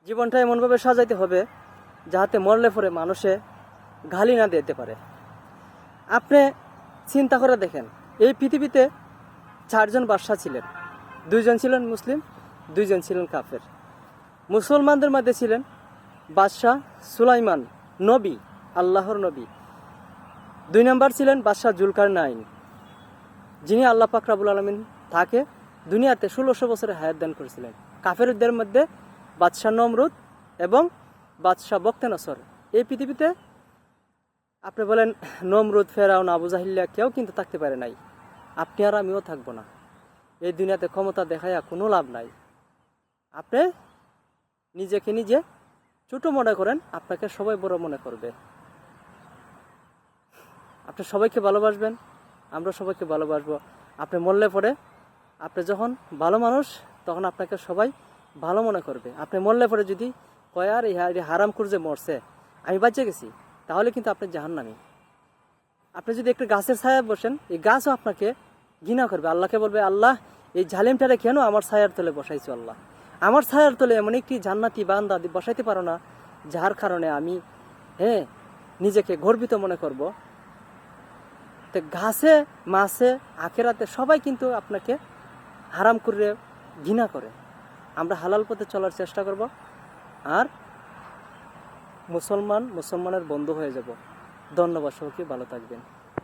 জীবনটা এমনভাবে সাজাইতে হবে যাহাতে মরলে পরে মানুষে গালি না দিতে পারে। আপনি চিন্তা করে দেখেন, এই পৃথিবীতে 4 জন বাদশাহ ছিলেন, 2 জন ছিলেন মুসলিম, 2 জন ছিলেন কাফের। মুসলমানদের মধ্যে ছিলেন বাদশাহ সুলাইমান, নবী, আল্লাহর নবী। 2 নম্বর ছিলেন বাদশাহ জুলকারনাইন, যিনি আল্লাহ পাক রব্বুল আলামিন তাকে দুনিয়াতে 1600 বছরের হায়াত দান করেছিলেন। কাফেরদের মধ্যে বাদশাহ নমরুদ এবং বাদশাহ বখতেনসর। এই পৃথিবীতে আপনি বলেন নমরুদ, ফেরাউন, আবু জাহিল্লা কেউ কিন্তু থাকতে পারে নাই। আপনি আর আমিও থাকবো না। এই দুনিয়াতে ক্ষমতা দেখাইয়া কোনো লাভ নাই। আপনি নিজেকে নিজে ছোট মনে করেন, আপনাকে সবাই বড় মনে করবে। আপনি সবাইকে ভালোবাসবেন, আমরা সবাইকে ভালোবাসবো। আপনি মরলে পরে আপনি যখন ভালো মানুষ, তখন আপনাকে সবাই ভালো মনে করবে। আপনি মরলে পরে যদি কয় আর এই হারাম খুঁজে মরছে, আমি বাঁচে গেছি, তাহলে কিন্তু আপনি জাহান্নামী। আপনি যদি একটা গাছের ছায়া বসেন, এই গাছও আপনাকে ঘৃণা করবে। আল্লাহকে বলবে, আল্লাহ এই জালিমটারে কেন আমার ছায়ার তলে বসাইছো? আল্লাহ আমার ছায়ার তলে এমন একটি জান্নাতি বান্দা বসাইতে পারো না, যার কারণে আমি নিজেকে গর্বিত মনে করব। তো গাছে, মাছে, আখেরাতে সবাই কিন্তু আপনাকে হারাম করে ঘৃণা করে। আমরা হালাল পথে চলার চেষ্টা করব, আর মুসলমানের বন্ধু হয়ে যাব। ধন্যবাদ, সবাইকে ভালো থাকবেন।